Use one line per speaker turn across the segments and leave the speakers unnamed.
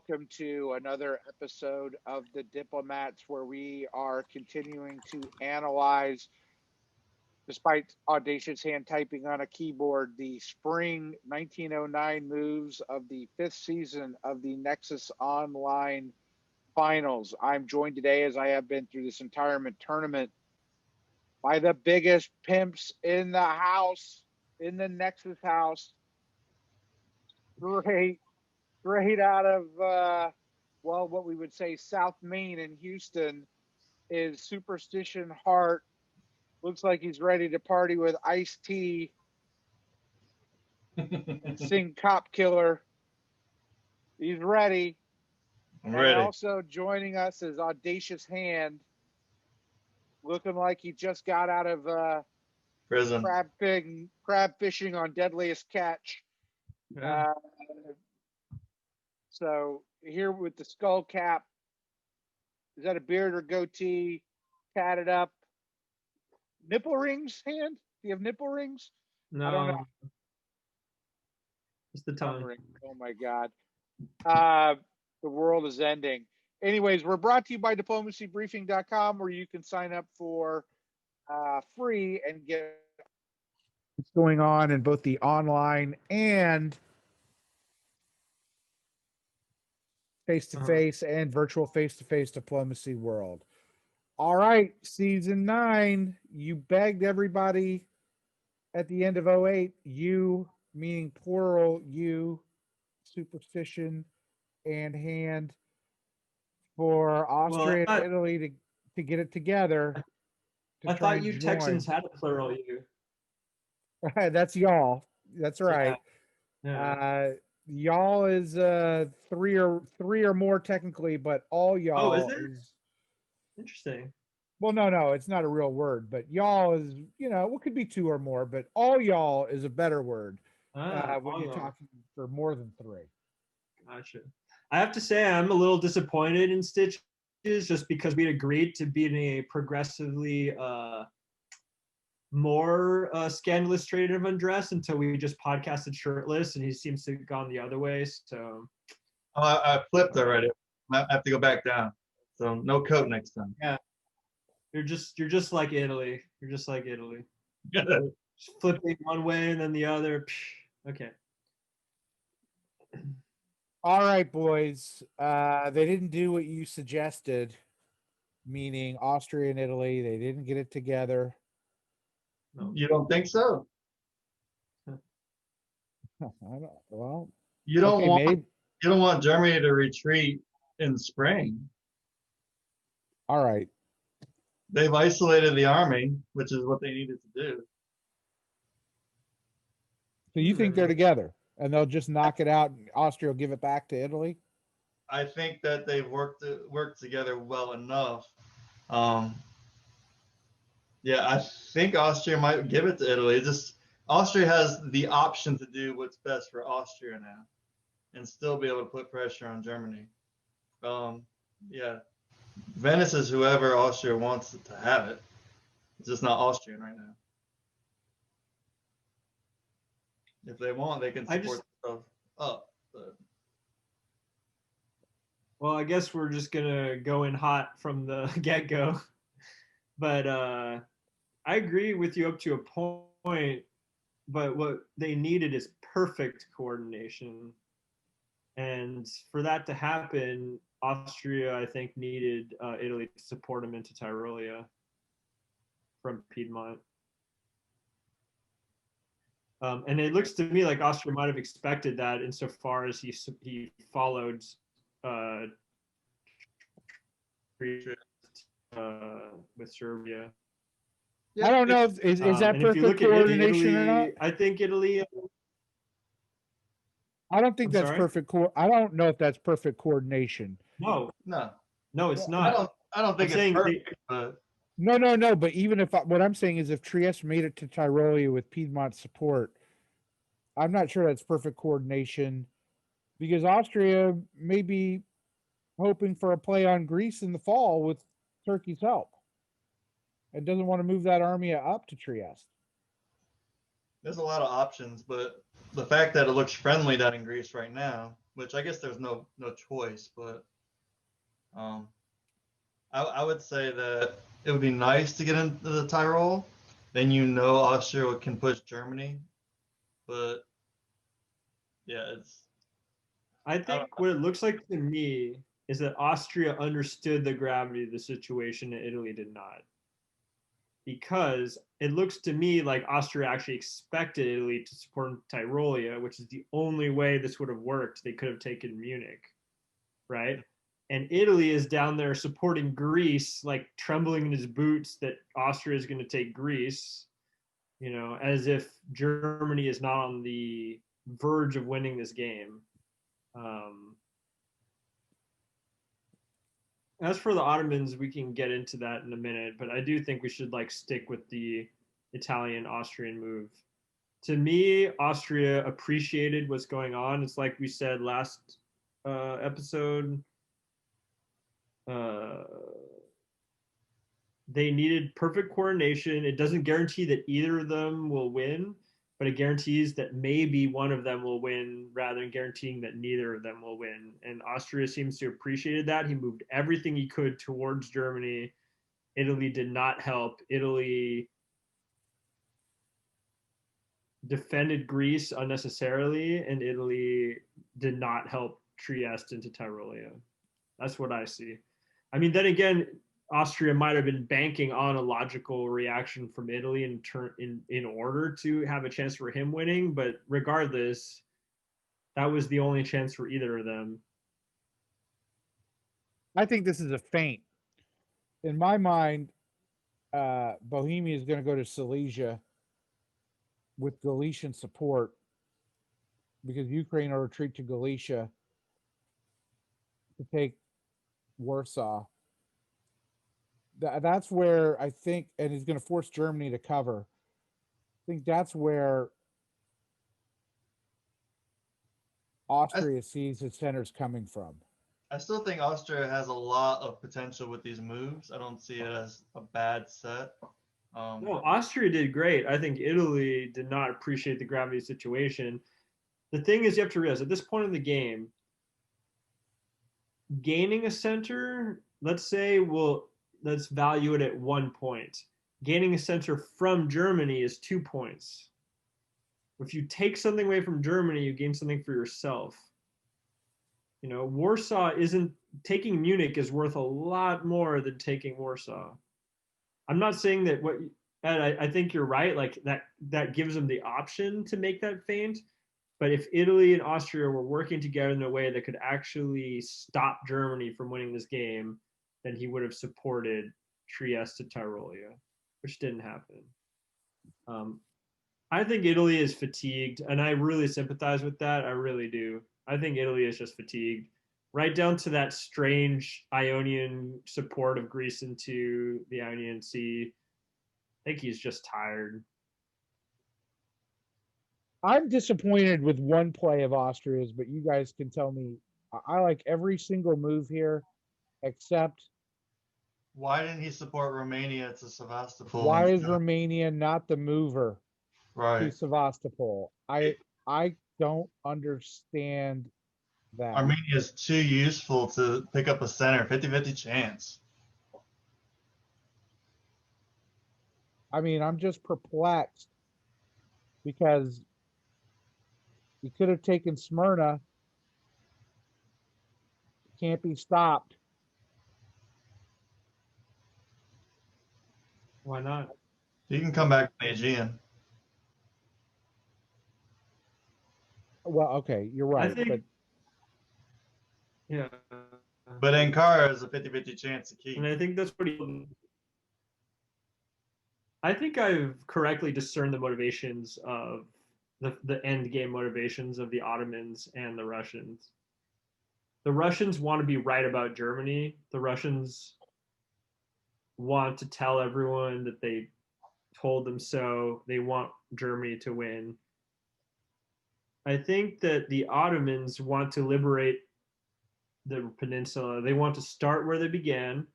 welcome to another episode of The Diplomats, where we are continuing to analyze, despite audacious hand typing on a keyboard, the spring 1909 moves of the fifth season of the Nexus Online Finals. I'm joined today, as I have been through this entire tournament, by the biggest pimps in the house, in the Nexus house. Straight out of, what we would say South Main in Houston, is Superstition Heart. Looks like he's ready to party with Ice-T and sing Cop Killer. He's ready.
I'm
and
ready.
Also joining us is Audacious Hand, looking like he just got out of
Prison.
crab fishing on Deadliest Catch.
Yeah.
So here with the skull cap. Is that a beard or goatee? Tatted up. Nipple rings, Hand? Do you have nipple rings?
No.
I don't know.
It's the tongue.
Oh my God. The world is ending. Anyways, we're brought to you by diplomacybriefing.com, where you can sign up for free and get what's going on in both the online and face-to-face and virtual face-to-face diplomacy world. All right, season 9, you begged everybody at the end of 08, you, meaning plural, you, Superstition, and Hand, for Austria and Italy to get it together.
I thought you Texans had a plural you.
That's y'all. That's right.
Yeah.
Y'all is three or more technically, but all y'all
is interesting.
Well, no, it's not a real word, but y'all is, what could be 2 or more, but all y'all is a better word when you're talking for more than 3.
Gotcha. I have to say I'm a little disappointed in Stitches, just because we agreed to be in a progressively more scandalous trade of undress until we just podcasted shirtless, and he seems to have gone the other way. So
I flipped already. I have to go back down. So no coat next time.
Yeah. You're just like Italy. You're just like Italy. Just flipping one way and then the other. Okay.
All right, boys. They didn't do what you suggested, meaning Austria and Italy. They didn't get it together.
No. You don't think so?
Well,
you don't want Germany to retreat in spring.
All right.
They've isolated the army, which is what they needed to do.
So you think they're together and they'll just knock it out and Austria will give it back to Italy?
I think that they've worked together well enough. Yeah, I think Austria might give it to Italy. Austria has the option to do what's best for Austria now and still be able to put pressure on Germany. Yeah. Venice is whoever Austria wants to have it. It's just not Austrian right now. If they want, they can support themselves up. But...
Well, I guess we're just gonna go in hot from the get-go. But I agree with you up to a point. But what they needed is perfect coordination, and for that to happen, Austria, I think, needed Italy to support them into Tyrolia from Piedmont. And it looks to me like Austria might have expected that insofar as he followed with Serbia.
I don't know. Is that perfect coordination
Italy,
or not?
I think Italy...
I don't think that's perfect. I don't know if that's perfect coordination.
No, it's not.
I don't think it's perfect.
No. But even if what I'm saying is, if Trieste made it to Tyrolia with Piedmont support, I'm not sure that's perfect coordination, because Austria may be hoping for a play on Greece in the fall with Turkey's help, and doesn't want to move that army up to Trieste.
There's a lot of options, but the fact that it looks friendly down in Greece right now which I guess there's no choice, but um, I would say that it would be nice to get into the Tyrol. Then Austria can push Germany, but yeah,
I
I don't
think what it looks like to me is that Austria understood the gravity of the situation and Italy did not. Because it looks to me like Austria actually expected Italy to support Tyrolia, which is the only way this would have worked. They could have taken Munich, right? And Italy is down there supporting Greece, like trembling in his boots that Austria is going to take Greece, as if Germany is not on the verge of winning this game. Um, as for the Ottomans, we can get into that in a minute, but I do think we should like stick with the Italian Austrian move. To me, Austria appreciated what's going on. It's like we said last episode. Uh, they needed perfect coordination. It doesn't guarantee that either of them will win, but it guarantees that maybe one of them will win rather than guaranteeing that neither of them will win. And Austria seems to have appreciated that. He moved everything he could towards Germany. Italy did not help. Italy defended Greece unnecessarily, and Italy did not help Trieste into Tyrolia. That's what I see. I mean, then again, Austria might have been banking on a logical reaction from Italy in order to have a chance for him winning, but regardless, that was the only chance for either of them.
I think this is a feint. In my mind, Bohemia is going to go to Silesia with Galician support because Ukraine will retreat to Galicia to take Warsaw. That's where I think, and he's going to force Germany to cover. I think that's where Austria sees its centers coming from.
I still think Austria has a lot of potential with these moves. I don't see it as a bad set.
No, Austria did great. I think Italy did not appreciate the gravity of the situation. The thing is, you have to realize at this point in the game, gaining a center, let's value it at 1 point. Gaining a center from Germany is 2 points. If you take something away from Germany, you gain something for yourself. Warsaw isn't taking Munich is worth a lot more than taking Warsaw. I'm not saying that Ed, I think you're right. Like that gives them the option to make that feint. But if Italy and Austria were working together in a way that could actually stop Germany from winning this game, then he would have supported Trieste to Tyrolia, which didn't happen. I think Italy is fatigued, and I really sympathize with that. I really do. I think Italy is just fatigued, right down to that strange Ionian support of Greece into the Ionian Sea. I think he's just tired.
I'm disappointed with one play of Austria's, but you guys can tell me. I like every single move here, except
why didn't he support Romania to Sevastopol?
Why is Romania not the mover to Sevastopol? I don't understand that.
Armenia is too useful to pick up a center, 50-50 chance.
I mean, I'm just perplexed because you could have taken Smyrna. Can't be stopped.
Why not?
You can come back to the Aegean.
Well, okay, you're right.
I think,
but
yeah.
But Ankara is a 50-50 chance to keep.
And I think that's what I think I've correctly discerned the motivations of the end game motivations of the Ottomans and the Russians. The Russians want to be right about Germany. The Russians want to tell everyone that they told them so. They want Germany to win. I think that the Ottomans want to liberate the peninsula. They want to start where they began.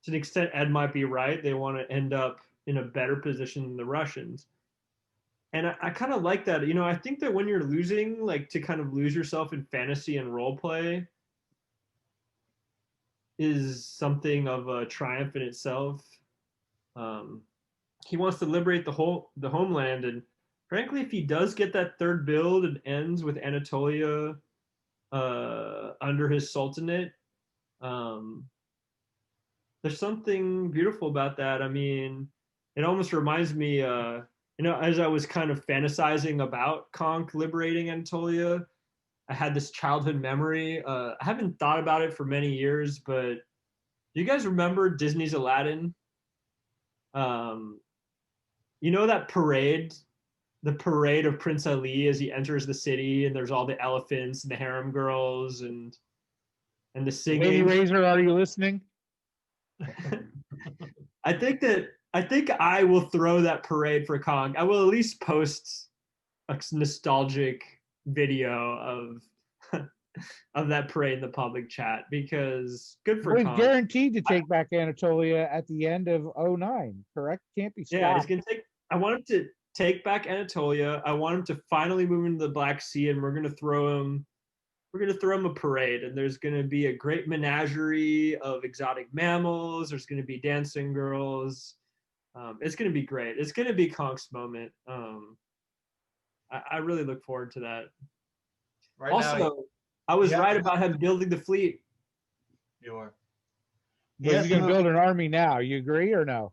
To an extent, Ed might be right. They want to end up in a better position than the Russians. And I kind of like that. I think that when you're losing, like to kind of lose yourself in fantasy and role play is something of a triumph in itself. Um, he wants to liberate the homeland, and frankly, if he does get that third build and ends with Anatolia under his sultanate, um, there's something beautiful about that. I mean, it almost reminds me, as I was kind of fantasizing about Conk liberating Anatolia, I had this childhood memory. I haven't thought about it for many years, but do you guys remember Disney's Aladdin? Um, that parade, the parade of Prince Ali as he enters the city, and there's all the elephants and the harem girls and the
Lady
singing.
Razor, are you listening?
I think I will throw that parade for Kong. I will at least post a nostalgic video of that parade in the public chat because good for
Well, he's
Kong.
guaranteed to take back Anatolia at the end of 09, correct? Can't be stopped.
Yeah, he's gonna take. I want him to take back Anatolia. I want him to finally move into the Black Sea, and we're gonna throw him. We're gonna throw him a parade, and there's gonna be a great menagerie of exotic mammals. There's gonna be dancing girls. It's gonna be great. It's gonna be Konk's moment. I really look forward to that.
Right
also,
now,
I was right about him building the fleet.
you are.
Well, he's going to build an army now. You agree or no?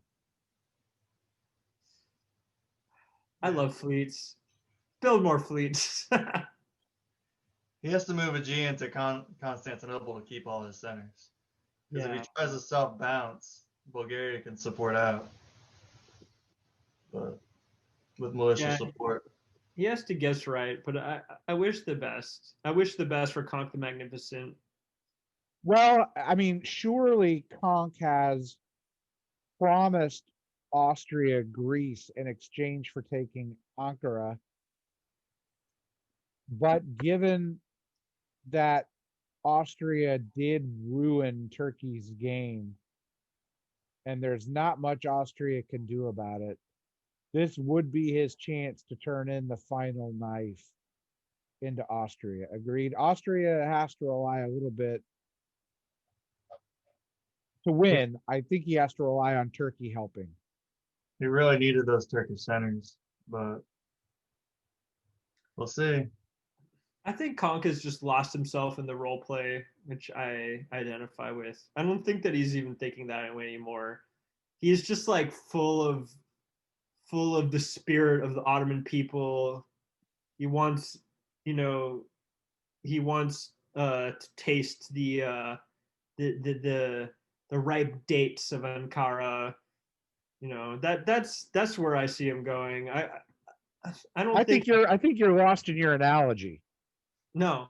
I love fleets. Build more fleets.
He has to move Aegean to Constantinople to keep all his centers. Because if he tries to self-bounce, Bulgaria can support out. But with militia support.
He has to guess right, but I wish the best. I wish the best for Conk the Magnificent.
Well, I mean, surely Conk has promised Austria Greece in exchange for taking Ankara. But given that Austria did ruin Turkey's game, and there's not much Austria can do about it, this would be his chance to turn in the final knife into Austria. Agreed? Austria has to rely a little bit to win. I think he has to rely on Turkey helping.
He really needed those Turkish centers, but we'll see.
I think Conk has just lost himself in the role play, which I identify with. I don't think that he's even thinking that way anymore. He's just like full of the spirit of the Ottoman people. He wants, to taste the ripe dates of Ankara. That's where I see him going. I think
you're lost in your analogy.
No,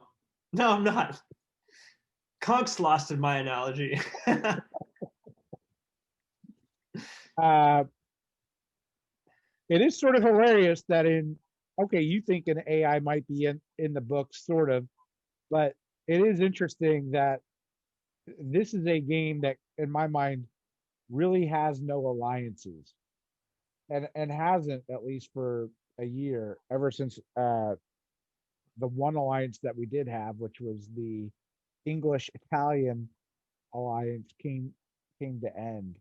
I'm not. Conk's lost in my analogy.
It is sort of hilarious that you think an AI might be in the book, sort of, but it is interesting that this is a game that, in my mind, really has no alliances, and hasn't, at least for a year, ever since the one alliance that we did have, which was the English-Italian alliance, came to end.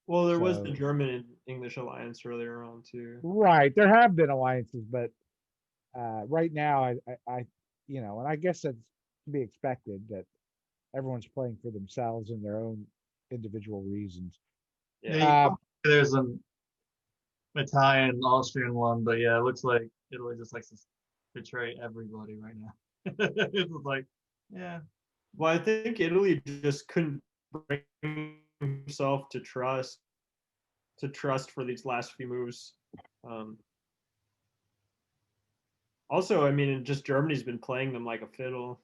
Well, there was the German and English alliance earlier on too.
Right, there have been alliances, but right now, I and I guess that's to be expected, that everyone's playing for themselves and their own individual reasons.
Yeah, there's an Italian, Austrian one, but yeah, it looks like Italy just likes to betray everybody right now. It's like, yeah.
Well, I think Italy just couldn't bring himself to trust for these last few moves. Also, I mean, just Germany's been playing them like a fiddle.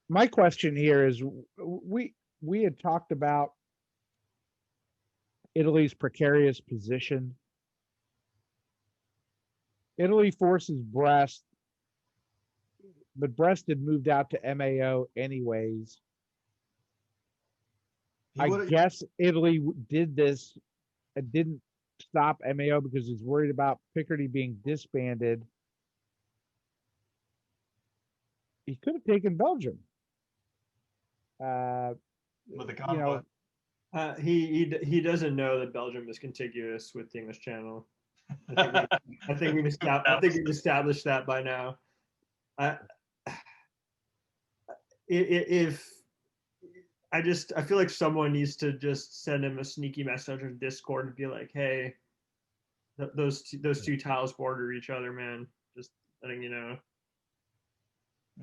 My question here is, we had talked about Italy's precarious position. Italy forces Brest, but Brest had moved out to MAO anyways. I guess Italy did this and didn't stop MAO because he's worried about Picardy being disbanded, he could have taken Belgium.
With the
You know,
convoy.
He doesn't know that Belgium is contiguous with the English Channel. I think we've established that by now. If I feel like someone needs to just send him a sneaky message on Discord and be like, "Hey, those two tiles border each other, man. Just letting you know."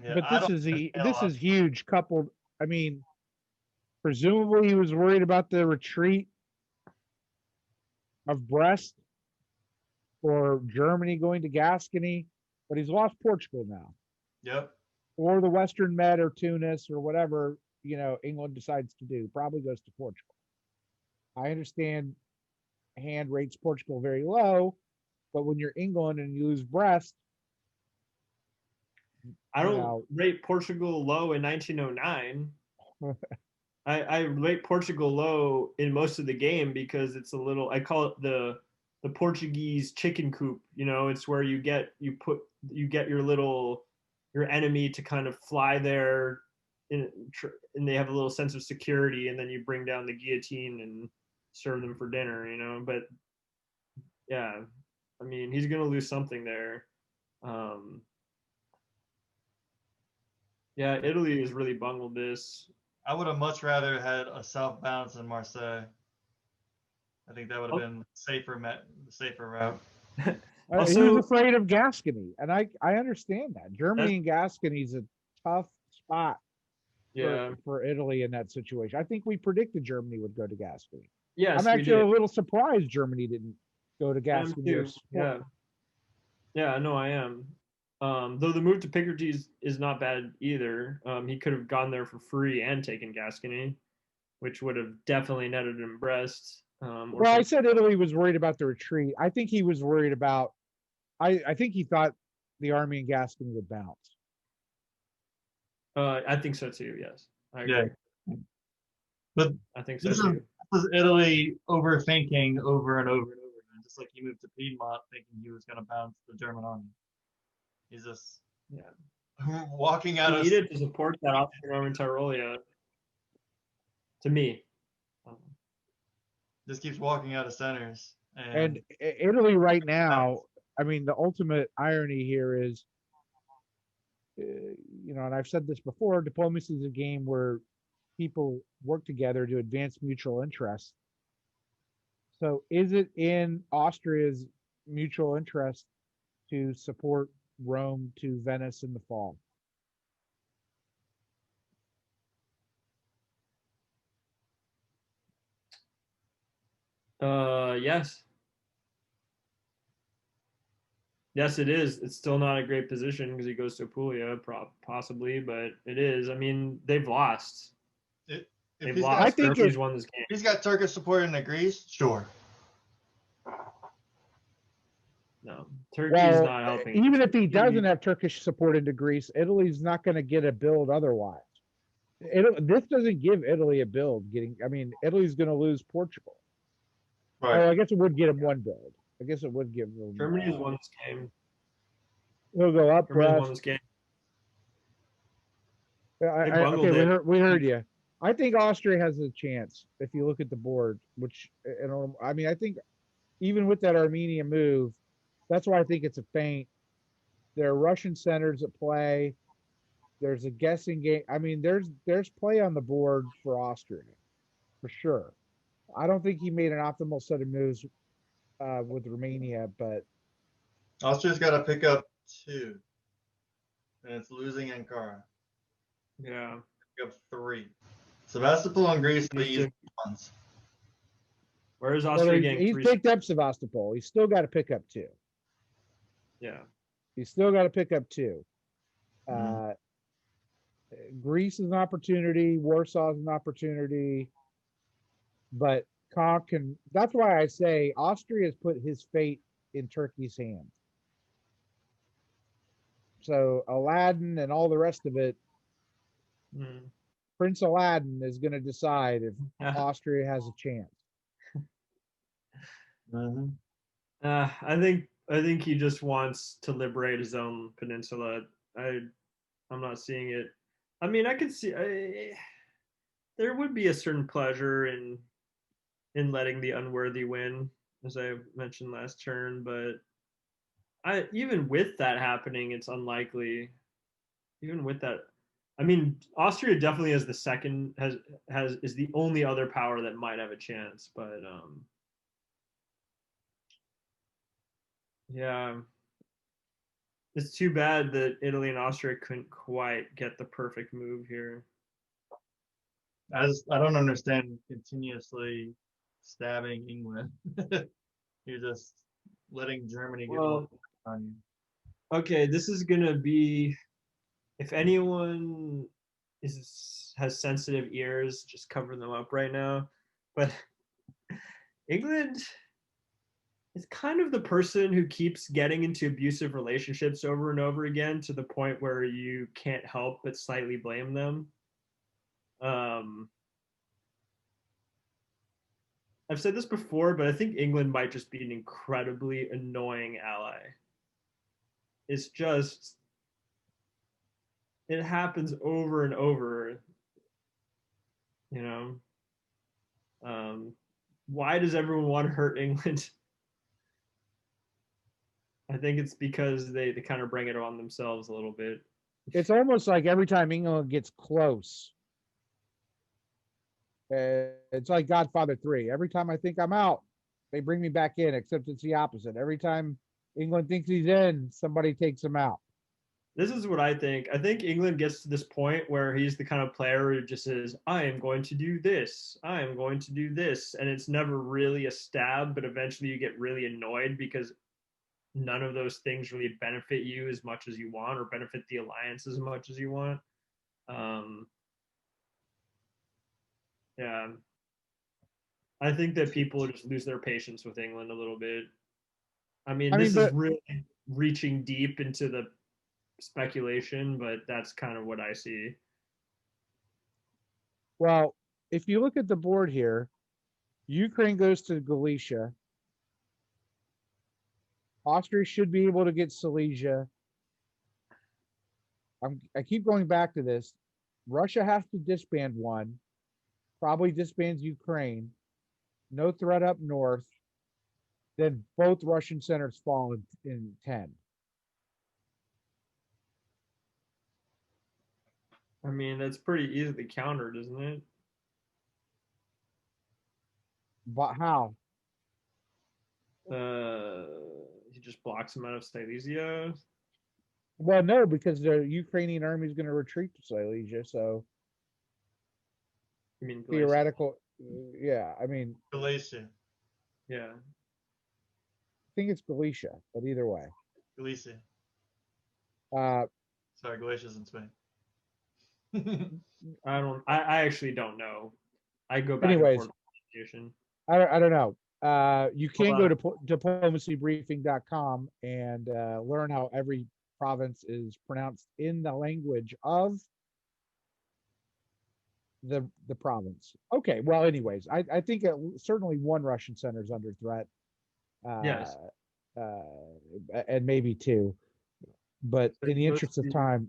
Yeah, but this is huge. Coupled, I mean, presumably he was worried about the retreat of Brest or Germany going to Gascony, but he's lost Portugal now.
Yep.
Or the Western Med or Tunis or whatever, England decides to do, probably goes to Portugal. I understand hand rates Portugal very low, but when you're England and you lose Brest,
I don't rate Portugal low in 1909. I rate Portugal low in most of the game because it's a little, I call it the Portuguese chicken coop. It's where you get your enemy to kind of fly there, and they have a little sense of security, and then you bring down the guillotine and serve them for dinner. But yeah, I mean, he's gonna lose something there. Yeah, Italy has really bungled this.
I would have much rather had a south bounce in Marseille. I think that would have been the safer route.
Also, he was afraid of Gascony, and I understand that. Germany and Gascony is a tough spot for Italy in that situation. I think we predicted Germany would go to Gascony.
Yes,
I'm actually a little surprised Germany didn't go to Gascony.
Yeah, no, I am. Though the move to Picardy is not bad either. He could have gone there for free and taken Gascony, which would have definitely netted him Brest.
I said Italy was worried about the retreat. I think he was worried about. I think he thought the army in Gascony would bounce.
I think so too. Yes, I agree.
Yeah. But
I think so too.
This is Italy overthinking over and over and over again, just like he moved to Piedmont thinking he was going to bounce the German army. He's just walking out.
He needed to support that Austrian army in Tyrolia. To me,
just keeps walking out of centers.
And Italy right now, I mean, the ultimate irony here is, and I've said this before, diplomacy is a game where people work together to advance mutual interests. So is it in Austria's mutual interest to support Rome to Venice in the fall?
Yes. Yes, it is. It's still not a great position because he goes to Apulia, possibly, but it is. I mean, they've lost. They've lost.
I think
Germany's won this game.
He's got Turkish support in Greece. Sure.
No, Turkey's not helping.
Even if he doesn't have Turkish support into Greece, Italy's not going to get a build otherwise. This doesn't give Italy a build. Italy's going to lose Portugal. Right. I guess it would get him one build. I guess it would give them.
Germany's won this game.
He'll go up.
Germany's won this game.
Okay, we heard you. I think Austria has a chance if you look at the board. I think even with that Armenia move, that's why I think it's a feint. There are Russian centers at play. There's a guessing game. I mean, there's play on the board for Austria, for sure. I don't think he made an optimal set of moves with Romania, but
Austria's got to pick up 2, and it's losing Ankara.
Yeah,
pick up 3. Sevastopol and Greece are the easy ones.
Where is Austria getting?
He's picked up Sevastopol. He's still got to pick up 2.
Yeah,
he's still got to pick up 2.
Mm-hmm.
Greece is an opportunity. Warsaw is an opportunity. But that's why I say Austria has put his fate in Turkey's hands. So Aladdin and all the rest of it, Prince Aladdin is going to decide if Austria has a chance.
Mhm.
I think he just wants to liberate his own peninsula. I'm not seeing it. I mean, I could see there would be a certain pleasure in letting the unworthy win, as I mentioned last turn, but I even with that happening, it's unlikely. Even with that, I mean, Austria definitely has the second has is the only other power that might have a chance, but yeah, it's too bad that Italy and Austria couldn't quite get the perfect move here.
I don't understand continuously stabbing England. You're just letting Germany get more
Well,
on you.
okay, this is gonna be if anyone is has sensitive ears, just cover them up right now. But England is kind of the person who keeps getting into abusive relationships over and over again to the point where you can't help but slightly blame them. Um, I've said this before, but I think England might just be an incredibly annoying ally. It's just it happens over and over, you know. Um, why does everyone want to hurt England? I think it's because they kind of bring it on themselves a little bit.
It's almost like every time England gets close, it's like Godfather 3. Every time I think I'm out, they bring me back in, except it's the opposite. Every time England thinks he's in, somebody takes him out.
This is what I think. I think England gets to this point where he's the kind of player who just says, I am going to do this. I am going to do this. And it's never really a stab, but eventually you get really annoyed because none of those things really benefit you as much as you want or benefit the alliance as much as you want. Um, yeah, I think that people just lose their patience with England a little bit. I mean,
I mean,
this is
but
really reaching deep into the speculation, but that's kind of what I see.
well, if you look at the board here, Ukraine goes to Galicia. Austria should be able to get Silesia. I keep going back to this. Russia has to disband one, probably disbands Ukraine. No threat up north. Then both Russian centers fall in 10.
I mean, that's pretty easily countered, isn't it?
But how?
Uh, he just blocks him out of Silesia.
Well, no, because the Ukrainian army is going to retreat to Silesia. So
I mean, Galicia.
theoretical, yeah. I mean,
Galicia.
Yeah.
I think it's Galicia, but either way.
Galicia.
Uh,
Sorry, Galicia's in Spain.
I actually don't know. I go back and
anyways,
forth on
I don't know. You
Hold
can go
on.
to diplomacybriefing.com and learn how every province is pronounced in the language of the province. Okay, well, anyways, I think certainly one Russian center is under threat, uh,
Yes.
and maybe two. But
So
in the
most
interest of
the,
time,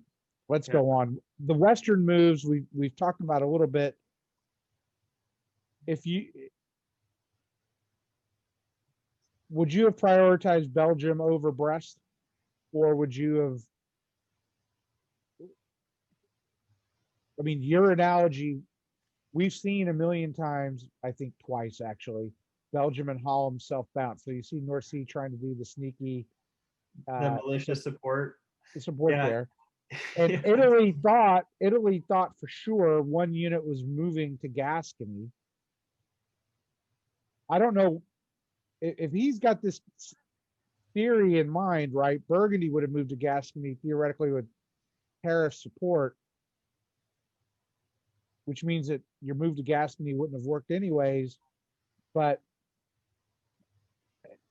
let's
yeah.
go on. The Western moves we've talked about a little bit. If you would you have prioritized Belgium over Brest, or would you have? I mean, your analogy we've seen a million times. I think twice actually. Belgium and Holland self bounce. So you see North Sea trying to do the sneaky
The militia support.
support
Yeah.
there. And
Yeah.
Italy thought for sure one unit was moving to Gascony. I don't know if he's got this theory in mind, right? Burgundy would have moved to Gascony theoretically with Paris support, which means that your move to Gascony wouldn't have worked anyways. But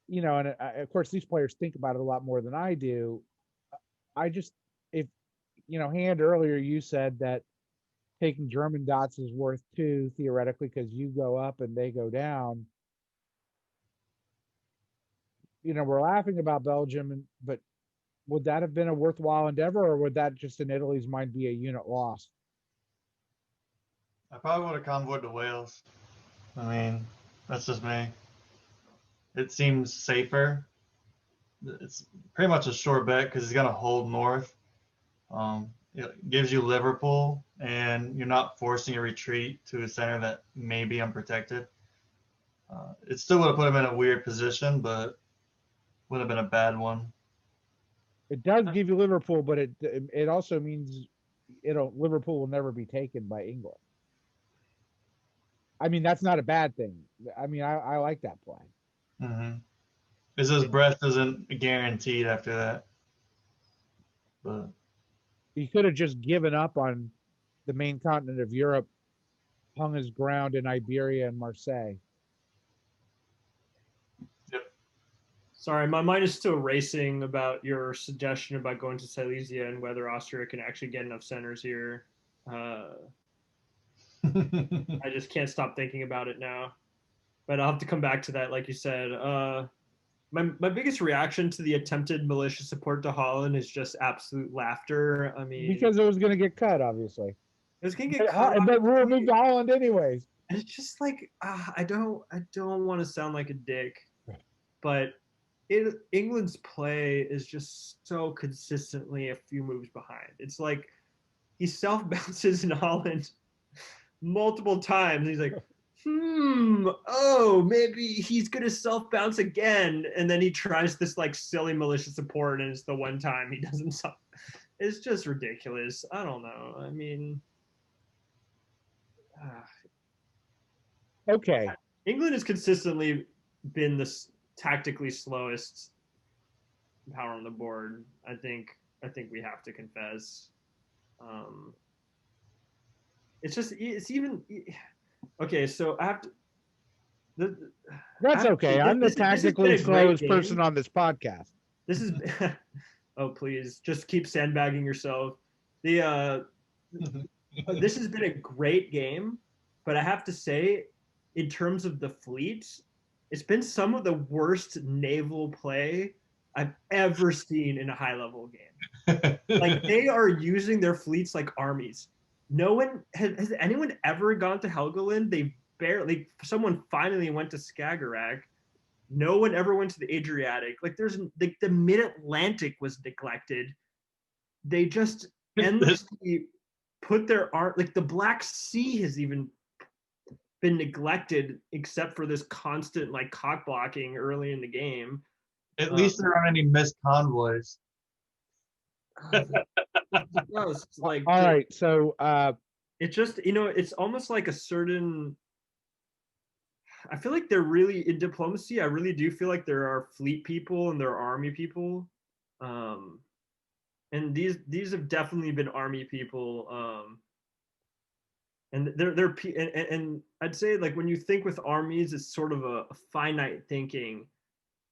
and of course these players think about it a lot more than I do. I just if Hand earlier you said that taking German dots is worth two theoretically because you go up and they go down. we're laughing about Belgium, but would that have been a worthwhile endeavor, or would that just in Italy's mind be a unit loss?
I probably would have convoyed to Wales. I mean, that's just me. It seems safer. It's pretty much a sure bet because he's going to hold north. It gives you Liverpool, and you're not forcing a retreat to a center that may be unprotected. It still would have put him in a weird position, but would have been a bad one.
It does give you Liverpool, but it also means Liverpool will never be taken by England. I mean, that's not a bad thing. I mean, I like that play.
Mm-hmm. It's just Brest isn't guaranteed after that. But
He could have just given up on the main continent of Europe, hung his ground in Iberia and Marseille.
yep.
Sorry, my mind is still racing about your suggestion about going to Silesia and whether Austria can actually get enough centers here. I just can't stop thinking about it now. But I'll have to come back to that, like you said. My biggest reaction to the attempted militia support to Holland is just absolute laughter. I mean,
because it was going to get cut, obviously.
It was going to get cut.
But we were moved to Holland anyways.
It's just like I don't want to sound like a dick, but England's play is just so consistently a few moves behind. It's like he self bounces in Holland multiple times. He's like, oh, maybe he's gonna self bounce again, and then he tries this like silly militia support, and it's the one time he doesn't self. It's just ridiculous. I don't know. I mean,
okay.
England has consistently been the tactically slowest power on the board. I think we have to confess. It's even okay. So I have to.
That's okay. I'm the tactically slowest person on this podcast.
This is. Oh please, just keep sandbagging yourself. This has been a great game, but I have to say, in terms of the fleet, it's been some of the worst naval play I've ever seen in a high level game. Like they are using their fleets like armies. No one has anyone ever gone to Helgoland? They barely. Someone finally went to Skagerrak. No one ever went to the Adriatic. Like there's like the Mid Atlantic was neglected. They just endlessly put their art. Like the Black Sea has even been neglected, except for this constant like cock blocking early in the game.
At least there aren't any missed convoys.
Like,
all right, so
it just it's almost like a certain. I feel like they're really in diplomacy. I really do feel like there are fleet people and there are army people, and these have definitely been army people. And they're and I'd say like when you think with armies, it's sort of a finite thinking,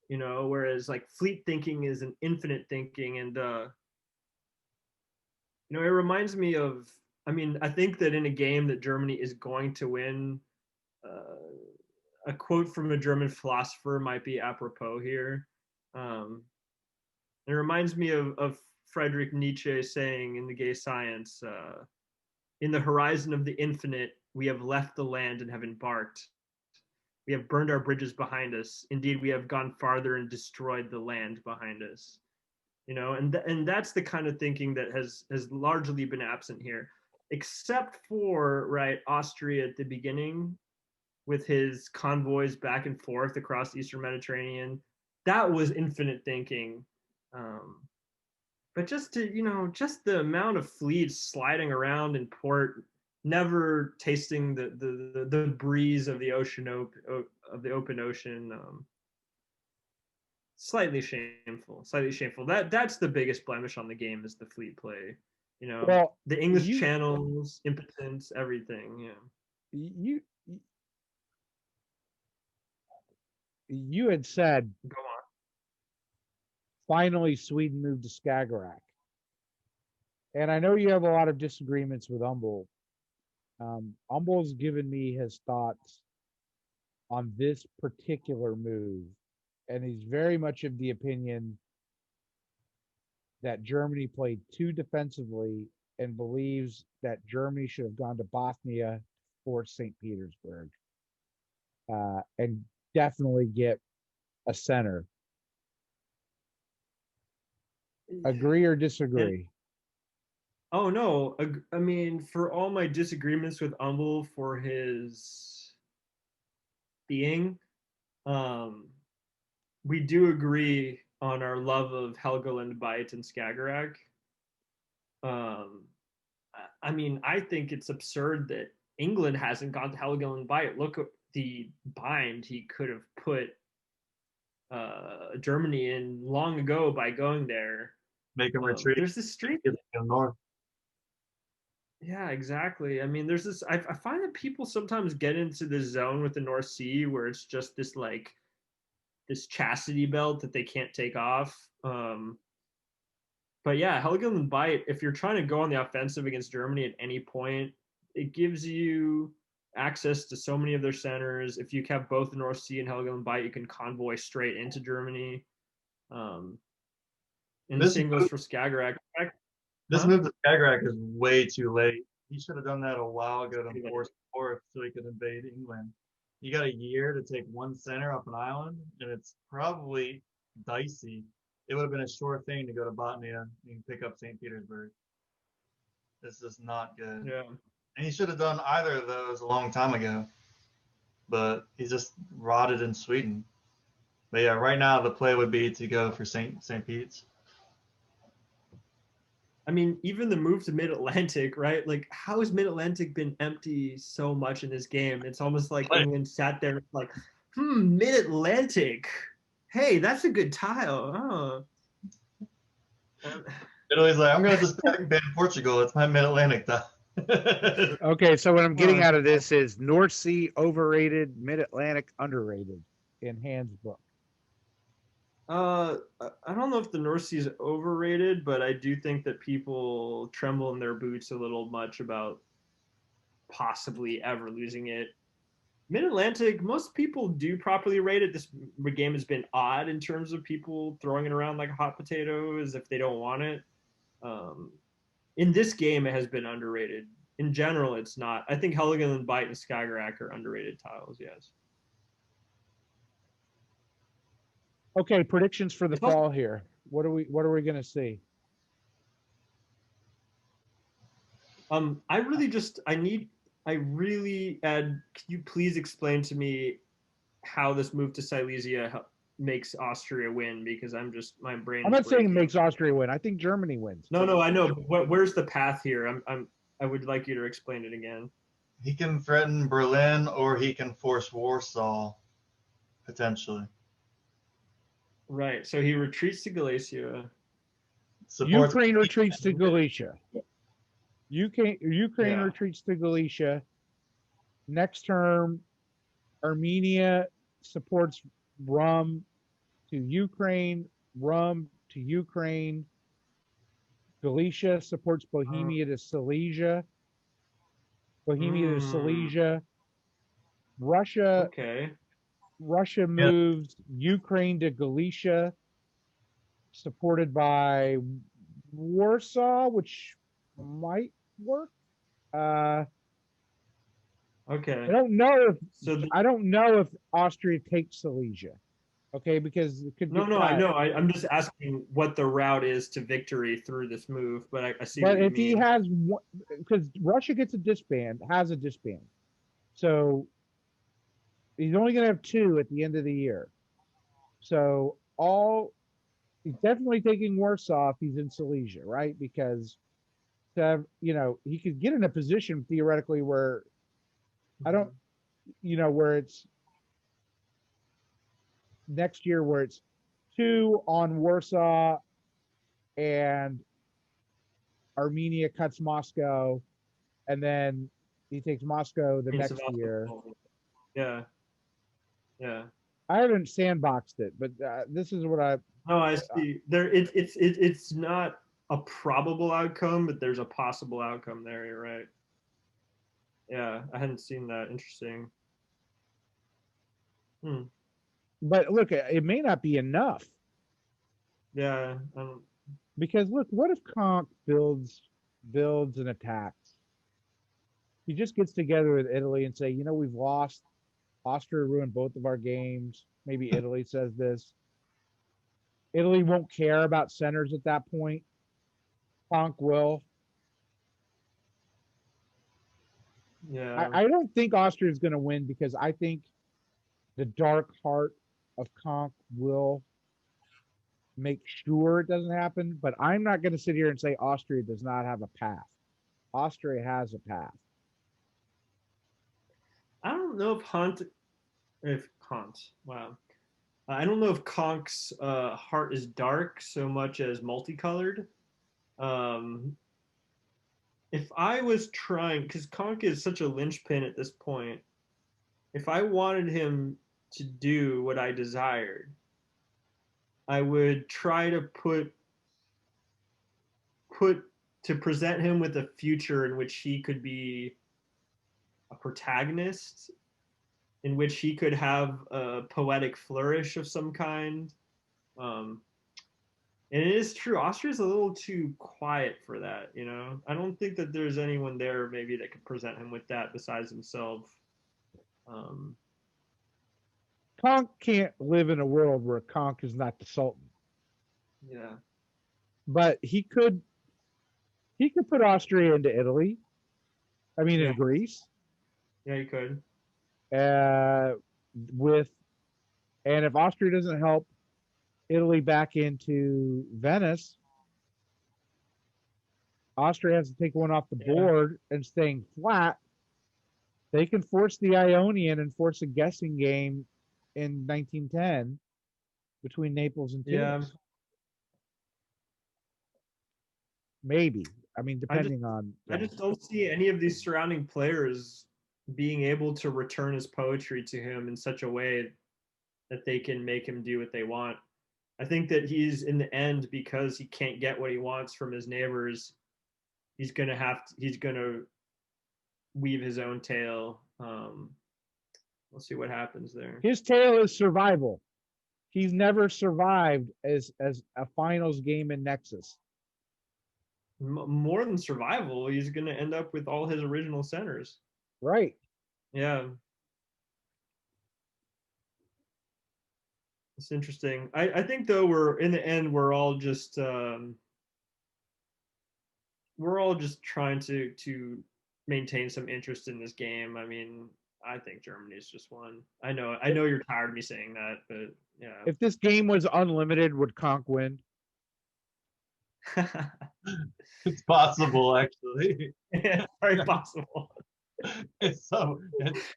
whereas like fleet thinking is an infinite thinking, and it reminds me of. I mean, I think that in a game that Germany is going to win, a quote from a German philosopher might be apropos here. It reminds me of Friedrich Nietzsche saying in The Gay Science, in the horizon of the infinite, we have left the land and have embarked. We have burned our bridges behind us. Indeed, we have gone farther and destroyed the land behind us. And that's the kind of thinking that has largely been absent here, except for Austria at the beginning with his convoys back and forth across the Eastern Mediterranean. That was infinite thinking. But just the amount of fleets sliding around in port, never tasting the breeze of the ocean of the open ocean. Slightly shameful. That's the biggest blemish on the game is the fleet play.
well,
the English channels, impotence, everything. Yeah.
You had said,
go on.
Finally, Sweden moved to Skagerrak. And I know you have a lot of disagreements with Humble. Humble's given me his thoughts on this particular move.
and he's very much of the opinion that Germany played too defensively and believes that Germany should have gone to Bosnia for St. Petersburg, and definitely get a center. Agree or
And
disagree?
oh no, I mean, for all my disagreements with Umbel for his being, um, we do agree on our love of Helgoland, Bight, and Skagerrak. Um, I mean, I think it's absurd that England hasn't gone to Helgoland, Bight. Look at the bind he could have put Germany in long ago by going there.
Make them retreat.
There's this street.
Get them north.
Yeah, exactly. I mean, there's this. I find that people sometimes get into this zone with the North Sea where it's just this like this chastity belt that they can't take off. But yeah, Helgen and Bight, if you're trying to go on the offensive against Germany at any point, it gives you access to so many of their centers. If you have both the North Sea and Helgen and Bight, you can convoy straight into Germany. Um, and the
This
same goes for Skagerrak.
this
Huh?
move to Skagerrak is way too late. He should have done that a while ago to force north so he could invade England. You got a year to take one center up an island, and it's probably dicey. It would have been a sure thing to go to Botnia and pick up St. Petersburg. This is not good.
Yeah.
And he should have done either of those a long time ago. But he just rotted in Sweden. But yeah, right now the play would be to go for St. Pete's.
I mean, even the move to Mid Atlantic, right? Like, how has Mid Atlantic been empty so much in this game? It's almost like England sat there like, Mid Atlantic. Hey, that's a good tile. Oh.
Italy's like, I'm going to just ban Portugal. It's my Mid Atlantic tile.
Okay, so what I'm getting out of this is North Sea overrated, Mid Atlantic underrated in Hand's book.
I don't know if the North Sea is overrated, but I do think that people tremble in their boots a little much about possibly ever losing it. Mid Atlantic, most people do properly rate it. This game has been odd in terms of people throwing it around like a hot potato as if they don't want it. In this game, it has been underrated. In general, it's not. I think Helgen and Bight and Skagerrak are underrated tiles. Yes.
Okay, predictions for the fall here. What are we going to see?
I really, Ed, can you please explain to me how this move to Silesia makes Austria win? Because my brain.
I'm not saying it makes Austria win. I think Germany wins.
No, I know. But where's the path here? I would like you to explain it again.
He can threaten Berlin, or he can force Warsaw, potentially.
Right. So he retreats to Galicia.
Ukraine retreats to Galicia. Ukraine retreats to Galicia. Next term, Armenia supports Rum to Ukraine. Rum to Ukraine. Galicia supports Bohemia to Silesia. Bohemia to Silesia. Russia.
Okay.
Russia moves Ukraine to Galicia, supported by Warsaw, which might work.
Okay.
I don't know if Austria takes Silesia. Okay, because it could.
No, I know. I'm just asking what the route is to victory through this move, but I see.
But if he has, because Russia gets has a disband, so he's only going to have 2 at the end of the year. So he's definitely taking Warsaw if he's in Silesia, right? Because he could get in a position theoretically where where it's next year where it's 2 on Warsaw and Armenia cuts Moscow, and then he takes Moscow the next year.
Yeah.
I haven't sandboxed it, but this is what I.
No, I see. It's not a probable outcome, but there's a possible outcome there. You're right. Yeah, I hadn't seen that. Interesting.
But look, it may not be enough
Yeah. I don't,
because look, what if Conk builds and attacks? He just gets together with Italy and say, you know, we've lost. Austria ruined both of our games. Maybe Italy says this. Italy won't care about centers at that point. Conk will.
yeah.
I don't think Austria is going to win because I think the dark heart of Conk will make sure it doesn't happen. But I'm not going to sit here and say Austria does not have a path. Austria has a path.
I don't know if Hunt, wow. I don't know if Conk's heart is dark so much as multicolored. Um, if I was trying, because Conk is such a linchpin at this point, if I wanted him to do what I desired, I would try to put to present him with a future in which he could be a protagonist, in which he could have a poetic flourish of some kind. Um, and it is true, Austria's a little too quiet for that. You know, I don't think that there's anyone there maybe that could present him with that besides himself. Um,
Conk can't live in a world where Conk is not the Sultan.
yeah,
But he could put Austria into Italy. I mean,
yeah,
into Greece.
yeah, you could.
Uh, with and if Austria doesn't help Italy back into Venice, Austria has to take one off the
Yeah,
board and staying flat. They can force the Ionian and force a guessing game in 1910 between Naples and
yeah.
Tunis. Maybe. I mean,
I just
depending on.
I
Yeah.
just don't see any of these surrounding players being able to return his poetry to him in such a way that they can make him do what they want. I think that he's in the end, because he can't get what he wants from his neighbors, he's gonna weave his own tale. We'll see what happens there.
His tale is survival. He's never survived as a finals game in Nexus.
More than survival, he's gonna end up with all his original centers.
Right.
Yeah, it's interesting. I think though we're in the end we're all just trying to maintain some interest in this game. I mean, I think Germany's just won. I know you're tired of me saying that, but yeah.
If this game was unlimited, would Conk win?
It's possible, actually.
Yeah, very possible.
It's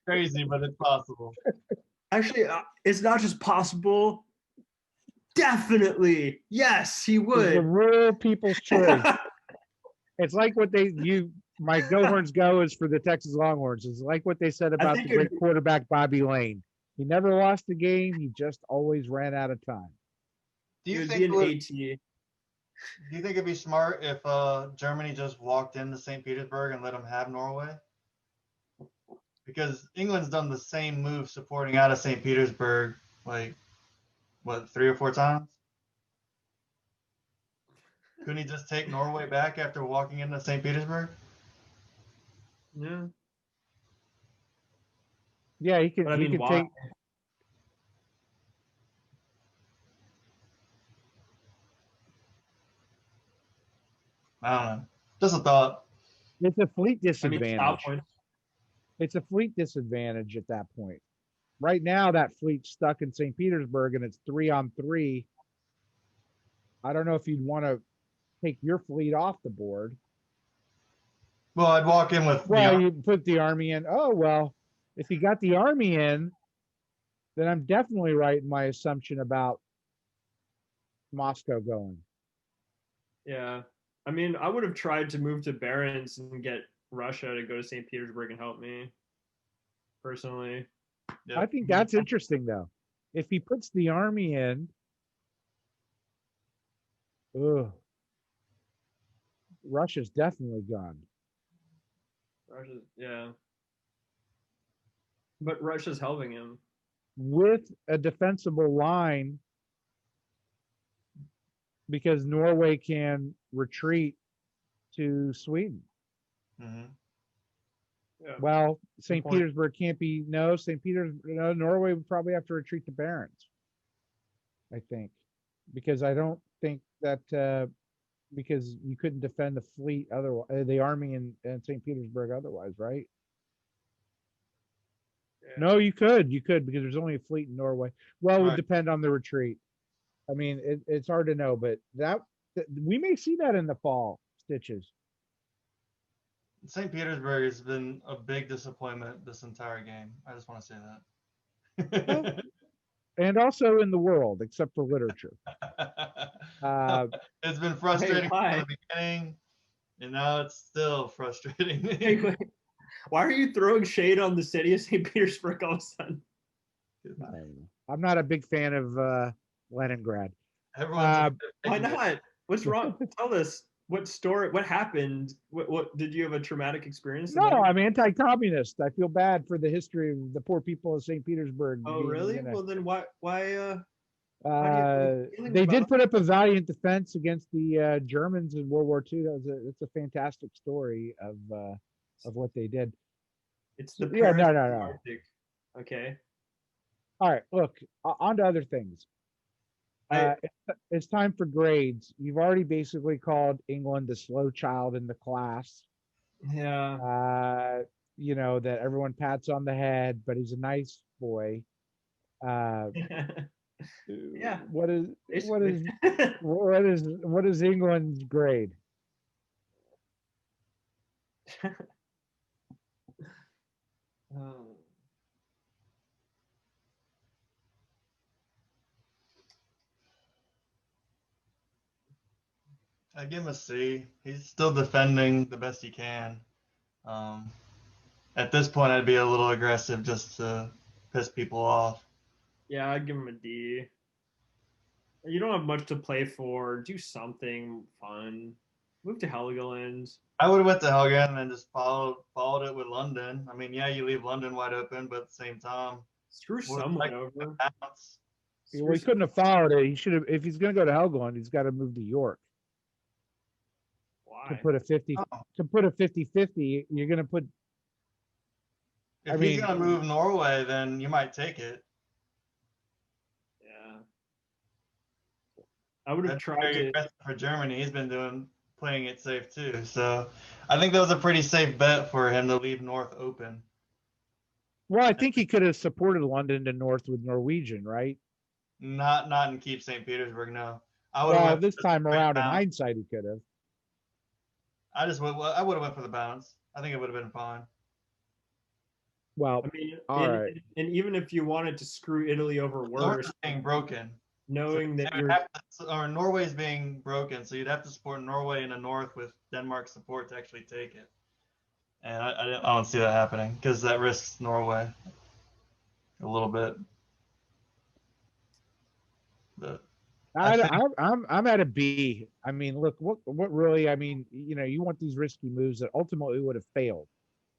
crazy, but it's possible.
Actually, it's not just possible. Definitely, yes, he
It's the
would.
real people's choice. It's like what my Go Horns Go is for the Texas Longhorns. It's like what they said about the great quarterback Bobby Lane. He never lost a game. He just always ran out of time.
Do you
It would
think
be an AT.
Do you think it'd be smart if Germany just walked into St. Petersburg and let them have Norway? Because England's done the same move supporting out of St. Petersburg, like, what, 3 or 4 times? Couldn't he just take Norway back after walking into St. Petersburg?
Yeah,
Yeah, he
but I
could. He
mean,
could
why?
take.
I don't know. Just a thought.
It's a fleet
I mean, style
disadvantage.
points.
It's a fleet disadvantage at that point. Right now, that fleet's stuck in St. Petersburg, and it's 3-on-3. I don't know if you'd want to take your fleet off the board.
Well, I'd walk in with
Well, you put the army in. Oh, well, if you got the army in, then I'm definitely right in my assumption about Moscow going.
Yeah, I mean, I would have tried to move to Barents and get Russia to go to St. Petersburg and help me personally.
Yeah.
I think that's interesting, though. If he puts the army in, ugh, Russia's definitely gone.
Russia's, yeah, but Russia's helping him.
with a defensible line because Norway can retreat to Sweden.
Mm-hmm.
Yeah.
Well, St.
point.
Petersburg can't be. No, St. Petersburg. No, Norway would probably have to retreat to Barents. I think, because I don't think that because you couldn't defend the fleet otherwise, the army in St. Petersburg otherwise, right?
Yeah.
No, you could because there's only a fleet in Norway. Well, it would
Right.
depend on the retreat. I mean, it's hard to know, but we may see that in the fall, Stitches.
St. Petersburg has been a big disappointment this entire game. I just want to say that.
And also in the world, except for literature.
It's been frustrating
why?
from the beginning, and now it's still frustrating me.
Hey, wait. Why are you throwing shade on the city of St. Petersburg all of a sudden?
I'm not a big fan of Leningrad.
Everyone's
Why not? What's wrong? Tell us what story. What happened? What did you have a traumatic experience? in
No,
Leningrad?
I'm anti-communist. I feel bad for the history of the poor people of St. Petersburg.
Oh, really? Well, then why?
They did put up a valiant defense against the Germans in World War II. It's a fantastic story of what they did.
It's the
Yeah,
Paris of the
no.
Arctic. Okay.
All right, look, on to other things. It's time for grades. You've already basically called England the slow child in the class.
Yeah.
You know, that everyone pats on the head, but he's a nice boy.
Yeah.
What is England's grade?
I give him a C. He's still defending the best he can. At this point, I'd be a little aggressive just to piss people off.
Yeah, I'd give him a D. You don't have much to play for. Do something fun. Move to Helgoland.
I would have went to Helgen and just followed it with London. I mean, yeah, you leave London wide open, but at the same time,
Screw someone over.
Well, he couldn't have followed it. He should have. If he's going to go to Helgoland, he's got to move to York.
Why?
To put a 50-50, you're going to put.
If he's going to move Norway, then you might take it.
Yeah. I would have tried to.
For Germany, he's been playing it safe too. So I think that was a pretty safe bet for him to leave North open.
Well, I think he could have supported London to North with Norwegian, right?
Not in keep St. Petersburg, no.
Well, this time around, in hindsight, he could have.
I would have went for the bounce. I think it would have been fine.
Well,
I mean,
all right.
And even if you wanted to screw Italy over worse,
being broken,
knowing that
or Norway's being broken, so you'd have to support Norway in the north with Denmark's support to actually take it. And I don't see that happening because that risks Norway a little bit. But
I'm at a B. I mean, look, what really? I mean, you know, you want these risky moves that ultimately would have failed.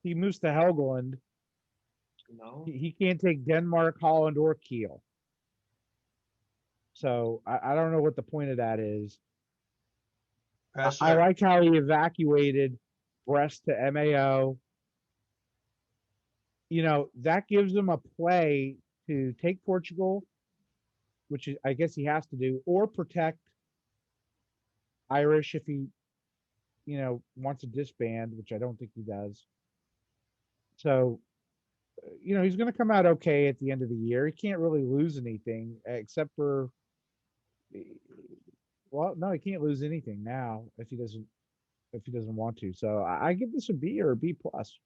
He moves to Helgoland.
No,
he can't take Denmark, Holland, or Kiel. So I don't know what the point of that is. I like how he evacuated Brest to MAO. You know, that gives him a play to take Portugal, which I guess he has to do, or protect Irish if he, you know, wants to disband, which I don't think he does. So, you know, he's going to come out okay at the end of the year. He can't really lose anything except for, well, no, he can't lose anything now if he doesn't want to. So I give this a B or a B plus.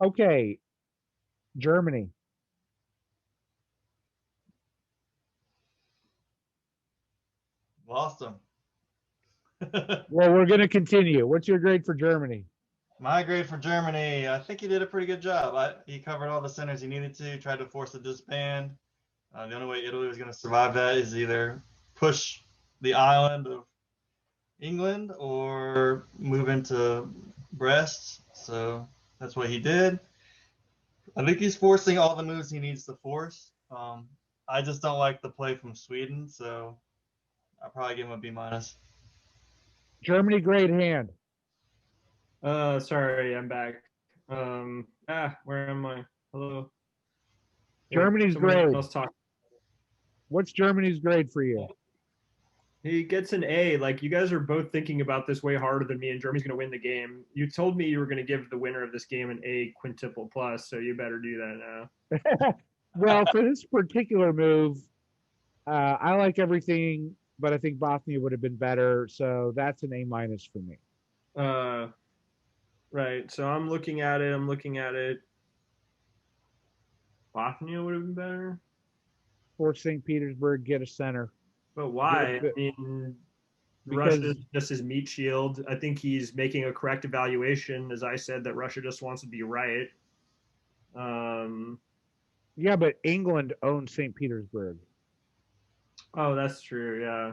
Okay, Germany.
Lost him.
Well, we're going to continue. What's your grade for Germany?
My grade for Germany, I think he did a pretty good job. He covered all the centers he needed to, tried to force a disband. The only way Italy was going to survive that is either push the island of England or move into Brest. So that's what he did. I think he's forcing all the moves he needs to force. I just don't like the play from Sweden, so I'll probably give him a B minus.
Germany, great hand.
Sorry, I'm back. Where am I? Hello.
Germany's
Someone
grade.
else talk.
What's Germany's grade for you?
He gets an A. Like, you guys are both thinking about this way harder than me, and Germany's going to win the game. You told me you were going to give the winner of this game an A quintuple plus, so you better do that now.
Well, for this particular move, I like everything, but I think Bosnia would have been better. So that's an A minus for me.
Right. So I'm looking at it. Bosnia would have been better.
For St. Petersburg, get a center.
But why? I mean,
Because
Russia's just his meat shield. I think he's making a correct evaluation, as I said, that Russia just wants to be right.
yeah, but England owns St. Petersburg.
Oh, that's true. Yeah.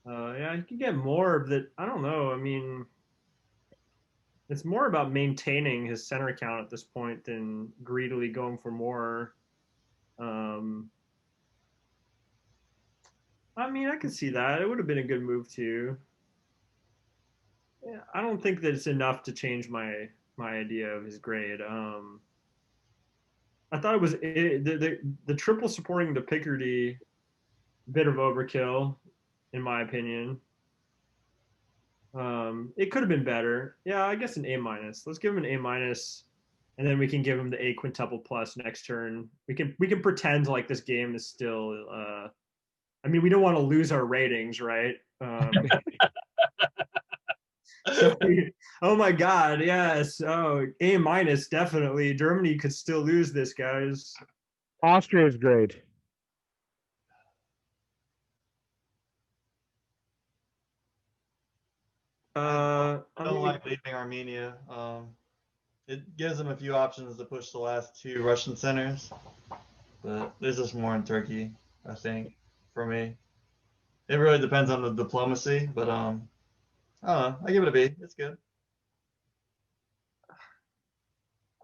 Yeah, you can get more of that. I don't know. I mean, it's more about maintaining his center count at this point than greedily going for more. I mean, I could see that. It would have been a good move too. Yeah, I don't think that it's enough to change my idea of his grade. I thought it was the triple supporting the Picardy, bit of overkill, in my opinion. It could have been better. Yeah, I guess an A minus. Let's give him an A minus, and then we can give him the A quintuple plus next turn. We can pretend like this game is still. I mean, we don't want to lose our ratings, right? So, oh my God, yes. Oh, A minus, definitely. Germany could still lose this, guys.
Austria's grade.
I don't like leaving Armenia. It gives them a few options to push the last two Russian centers, but there's just more in Turkey, I think, for me. It really depends on the diplomacy, but I don't know. I give it a B. It's good.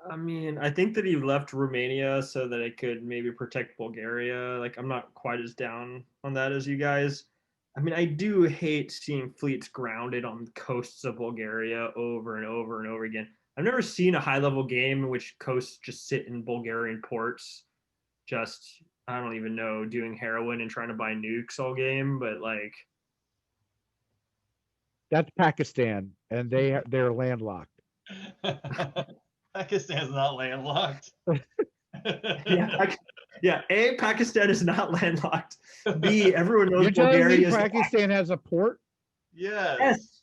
I mean, I think that he left Romania so that it could maybe protect Bulgaria. Like, I'm not quite as down on that as you guys. I mean, I do hate seeing fleets grounded on the coasts of Bulgaria over and over and over again. I've never seen a high level game in which coasts just sit in Bulgarian ports, just, I don't even know, doing heroin and trying to buy nukes all game, but like.
That's Pakistan, and they're landlocked.
Pakistan's not landlocked.
Yeah, A, Pakistan is not landlocked. B, everyone knows
You're telling
Bulgaria
me Pakistan has a port?
Yes.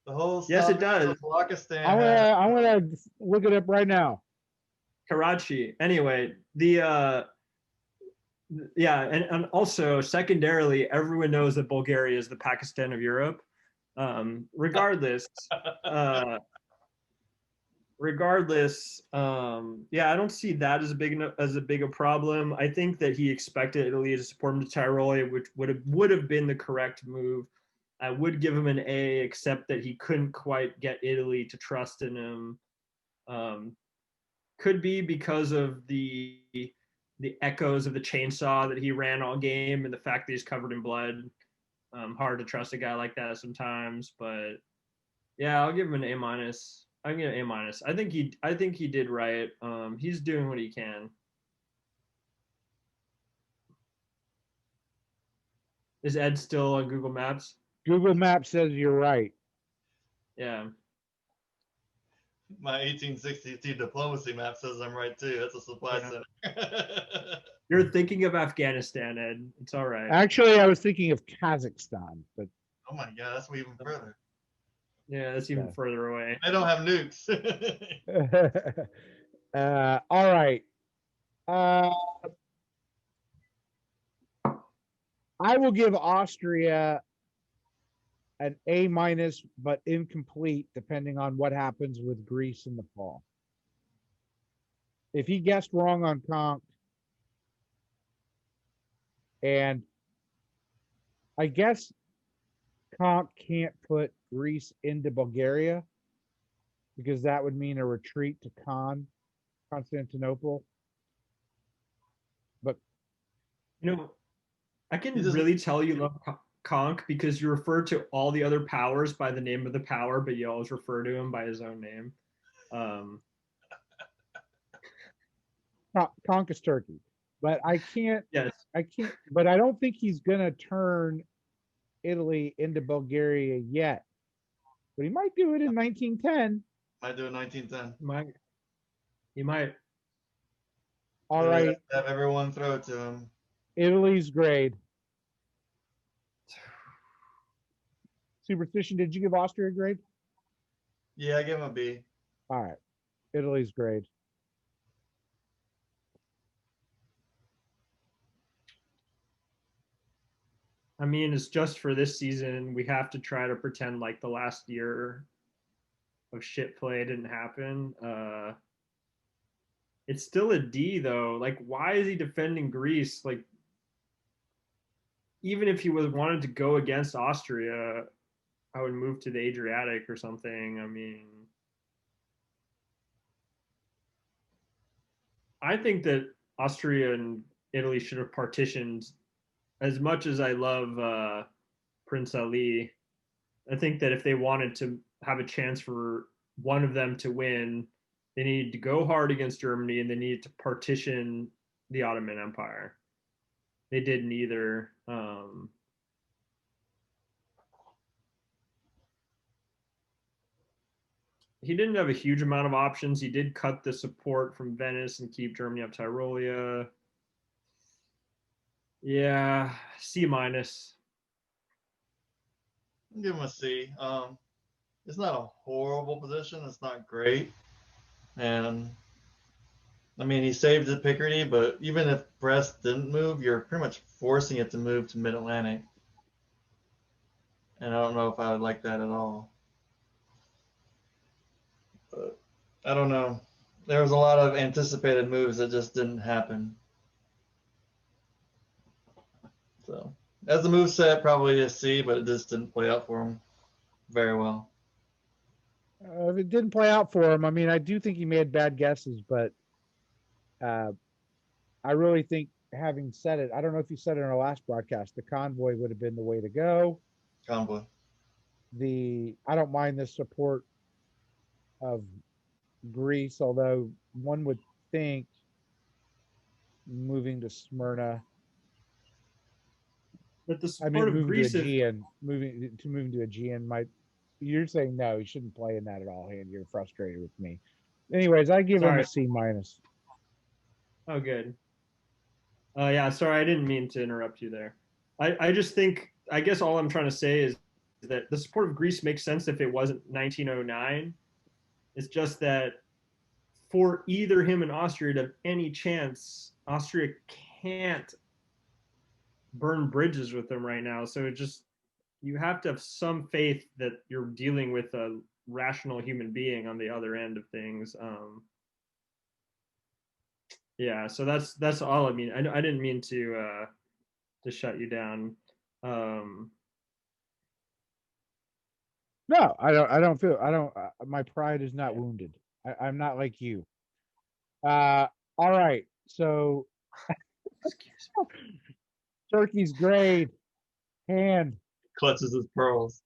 The whole
yes, it does.
Pakistan.
I'm gonna look it up right now.
Karachi. Anyway, yeah, and also secondarily, everyone knows that Bulgaria is the Pakistan of Europe. Regardless, yeah, I don't see that as a big a problem. I think that he expected Italy to support him to Tirol, which would have been the correct move. I would give him an A, except that he couldn't quite get Italy to trust in him. Could be because of the echoes of the chainsaw that he ran all game and the fact that he's covered in blood. Hard to trust a guy like that sometimes, but yeah, I'll give him an A minus. I'm gonna A minus. I think he did right. He's doing what he can. Is Ed still on Google Maps?
Google Maps says you're right.
Yeah.
My 1862 diplomacy map says I'm right too. That's a supply center.
You're thinking of Afghanistan, Ed. It's all right.
Actually, I was thinking of Kazakhstan, but
oh my God, that's even further.
Yeah, that's even further away.
They don't have nukes.
All right. I will give Austria an A minus, but incomplete, depending on what happens with Greece in the fall. If he guessed wrong on Conk, and I guess Conk can't put Greece into Bulgaria because that would mean a retreat to Constantinople.
You know, I can
He just
really tell you love Conk because you refer to all the other powers by the name of the power, but you always refer to him by his own name. Um,
Conk is Turkey, but
yes,
but I don't think he's gonna turn Italy into Bulgaria yet. But he might do it in 1910.
might do a 1910.
he might.
All
Literally
right,
have everyone throw it to him.
Italy's grade. Superstition, did you give Austria a grade?
Yeah, I give him a B.
All right, Italy's grade.
I mean, it's just for this season. We have to try to pretend like the last year of shit play didn't happen. It's still a D though. Like, why is he defending Greece? Like, even if he was wanted to go against Austria, I would move to the Adriatic or something. I mean, I think that Austria and Italy should have partitioned. As much as I love Prince Ali, I think that if they wanted to have a chance for one of them to win, they needed to go hard against Germany and they needed to partition the Ottoman Empire. They did neither. He didn't have a huge amount of options. He did cut the support from Venice and keep Germany up Tyrolia. Yeah, C minus.
I'll give him a C. It's not a horrible position. It's not great. And I mean, he saved the Picardy, but even if Brest didn't move, you're pretty much forcing it to move to Mid-Atlantic. And I don't know if I would like that at all. But I don't know. There was a lot of anticipated moves that just didn't happen. So, as a move set, probably a C, but it just didn't play out for him very well.
If it didn't play out for him, I mean, I do think he made bad guesses, but I really think, having said it, I don't know if you said it in our last broadcast, the convoy would have been the way to go.
Convoy.
I don't mind the support of Greece, although one would think moving to Smyrna.
But the
I mean,
support of Greece,
moving to Aegean might. You're saying no, you shouldn't play in that at all, and you're frustrated with me. Anyways, I give him a C minus.
Oh, good. Yeah, sorry, I didn't mean to interrupt you there. I just think, I guess all I'm trying to say is that the support of Greece makes sense if it wasn't 1909. It's just that for either him and Austria to have any chance, Austria can't burn bridges with them right now. So it just, you have to have some faith that you're dealing with a rational human being on the other end of things. Yeah, so that's all I mean. I didn't mean to shut you down.
No, I don't. I don't feel. I don't. My pride is not wounded. I'm not like you. All right. So Turkey's grade. Hand.
Clutches his pearls.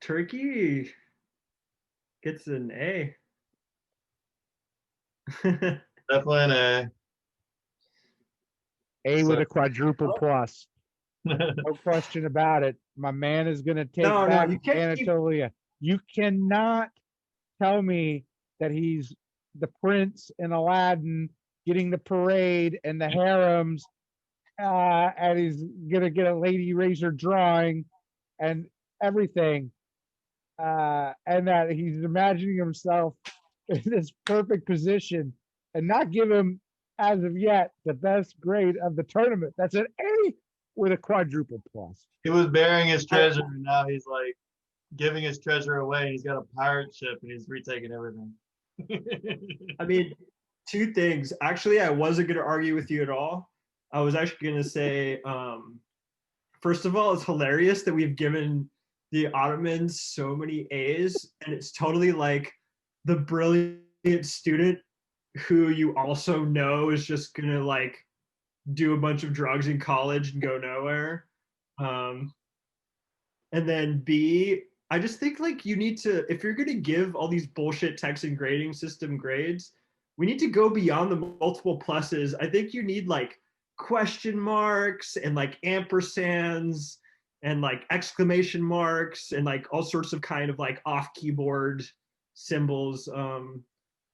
Turkey gets an A.
Definitely an A.
A with
So-
a quadruple plus. No question about it. My man is going to take
No,
back
you can't keep-
Anatolia. You cannot tell me that he's the prince in Aladdin getting the parade and the harems, and he's going to get a lady razor drawing and everything, and that he's imagining himself in this perfect position and not give him, as of yet, the best grade of the tournament. That's an A with a quadruple plus.
He was burying his treasure, and now he's like giving his treasure away. He's got a pirate ship, and he's retaking everything.
I mean, two things. Actually, I wasn't going to argue with you at all. I was actually going to say, first of all, it's hilarious that we've given the Ottomans so many A's, and it's totally like the brilliant student who you also know is just gonna like do a bunch of drugs in college and go nowhere. Um, and then B, I just think like you need to, if you're gonna give all these bullshit Texan grading system grades, we need to go beyond the multiple pluses. I think you need like question marks and like ampersands and like exclamation marks and like all sorts of kind of like off keyboard symbols.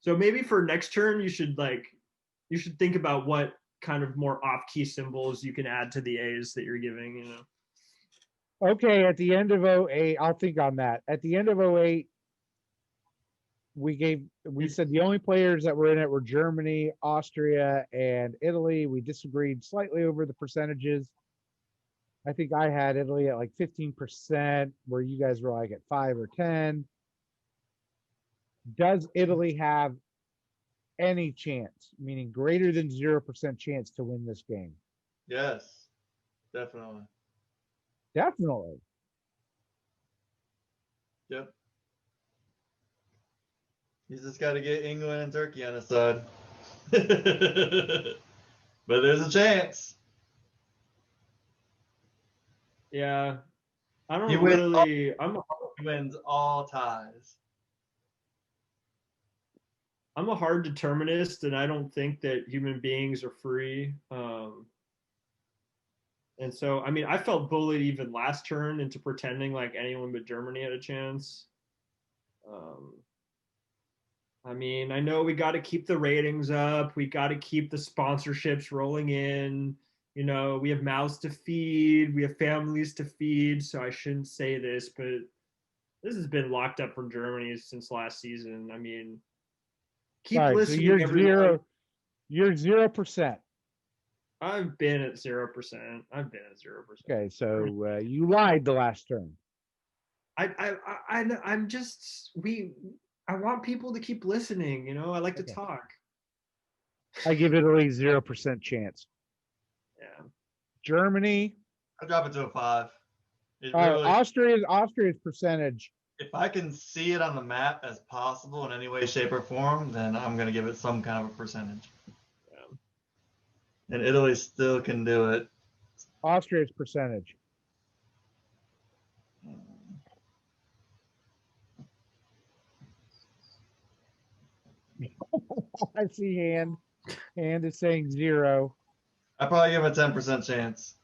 So maybe for next turn you should think about what kind of more off key symbols you can add to the A's that you're giving, you know.
Okay, at the end of '08, I'll think on that. At the end of '08, we said the only players that were in it were Germany, Austria, and Italy. We disagreed slightly over the percentages. I think I had Italy at like 15%, where you guys were like at 5 or 10. Does Italy have any chance, meaning greater than 0% chance to win this game?
Yes, definitely.
Definitely.
Yep. He's just got to get England and Turkey on his side. But there's a chance.
Yeah. I don't
He wins
really
He wins all ties.
I'm a hard determinist, and I don't think that human beings are free. And so, I mean, I felt bullied even last turn into pretending like anyone but Germany had a chance. Um, I mean, I know we got to keep the ratings up. We got to keep the sponsorships rolling in. You know, we have mouths to feed. We have families to feed. So I shouldn't say this, but this has been locked up for Germany since last season. I mean, keep
All right, so
listening,
you're
everyone.
you're 0%.
I've been at 0%. I've been at 0%.
Okay, so you lied the last turn.
I'm just I want people to keep listening. You know, I like to
Okay.
talk.
I give Italy 0% chance.
Yeah.
Germany,
I drop it to a 5. It really,
Austria's percentage.
if I can see it on the map as possible in any way, shape, or form, then I'm going to give it some kind of a percentage.
Yeah.
And Italy still can do it.
Austria's percentage. I see hand. Hand is saying 0.
I probably give it a 10% chance.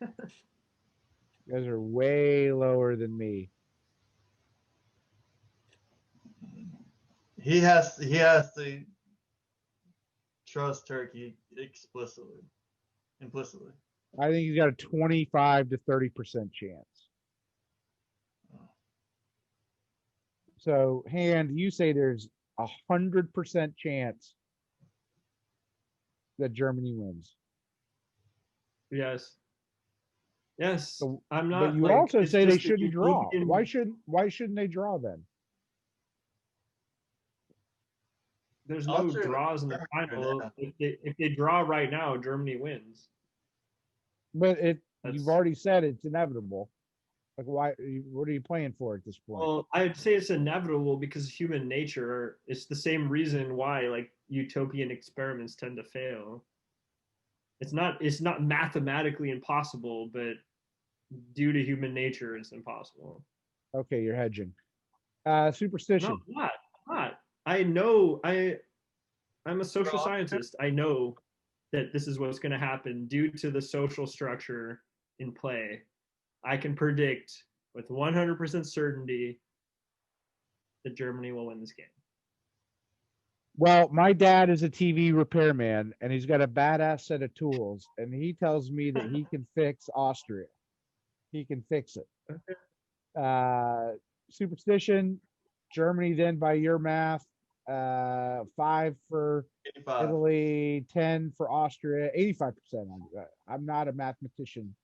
You guys are way lower than me.
He has to trust Turkey implicitly.
I think he's got a 25 to 30% chance. So, hand, you say there's 100% chance that Germany wins.
Yes. Yes.
So,
I'm
but
not.
you
like,
also
it's
say they
just that
shouldn't draw.
can-
Why shouldn't they draw then?
There's no
Austria-
draws in the final. If they draw right now, Germany wins.
But you've
That's
already said it's inevitable. Like, why? What are you playing for at this point?
well, I'd say it's inevitable because human nature. It's the same reason why like utopian experiments tend to fail. It's not mathematically impossible, but due to human nature, it's impossible.
Okay, you're hedging.
No,
Superstition.
I'm not. I'm not. I know. I'm a social scientist. I know that this is what's going to happen due to the social structure in play. I can predict with 100% certainty that Germany will win this game.
Well, my dad is a TV repairman, and he's got a badass set of tools, and he tells me that he can fix Austria. He can fix it. Superstition, Germany then by your math, 5 for
85.
Italy, 10 for Austria, 85%. I'm not a mathematician.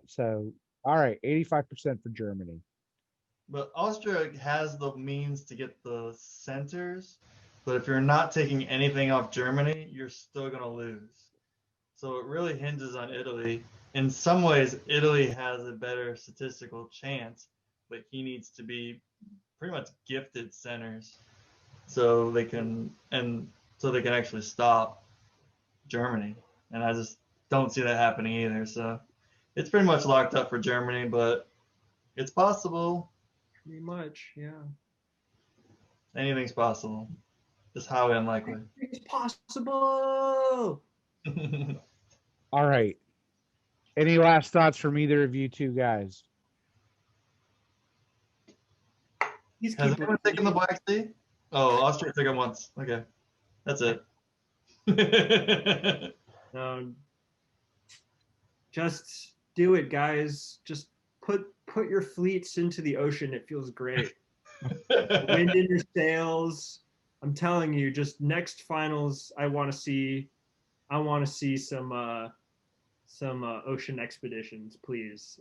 So, all right, 85% for Germany.
But Austria has the means to get the centers. But if you're not taking anything off Germany, you're still going to lose. So it really hinges on Italy. In some ways, Italy has a better statistical chance, but he needs to be pretty much gifted centers. so they can actually stop Germany. And I just don't see that happening either. So it's pretty much locked up for Germany, but it's possible.
Pretty much, yeah.
Anything's possible. Just highly unlikely.
It's possible.
All right. Any last thoughts from either of you two guys?
He's
Has
keeping
anyone taken the Black Sea? Oh, Austria took it once. Okay. That's it.
Just do it, guys. Just put your fleets into the ocean. It feels great. Wind in your sails. I'm telling you, just next finals, I want to see some ocean expeditions, please.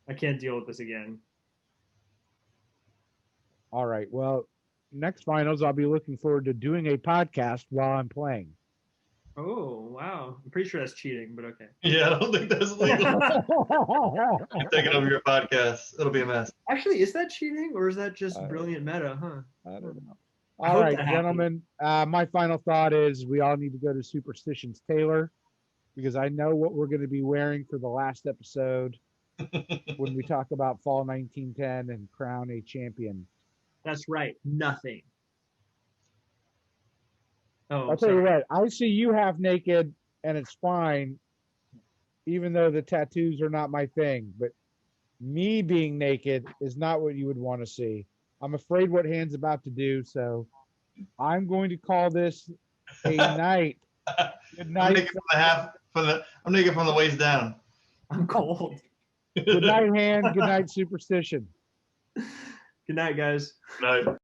I can't deal with this again.
All right. Well, next finals, I'll be looking forward to doing a podcast while I'm playing.
Oh, wow. I'm pretty sure that's cheating, but okay.
Yeah, I don't think that's legal. I'm taking over your podcast. It'll be a mess.
Actually, is that cheating or is that just brilliant meta, huh?
I don't know.
I
All
hope
right,
that happens.
gentlemen. My final thought is we all need to go to Superstitions Taylor because I know what we're going to be wearing for the last episode when we talk about Fall 1910 and crown a champion.
That's right. Nothing. Oh,
I'll tell you
sorry.
what, I see you half naked and it's fine, even though the tattoos are not my thing. But me being naked is not what you would want to see. I'm afraid what Hand's about to do, so I'm going to call this a night. Good
I'm
night.
I'm naked from the waist down.
I'm cold.
Good night, Hand. Good night, Superstition.
Good night, guys.
No.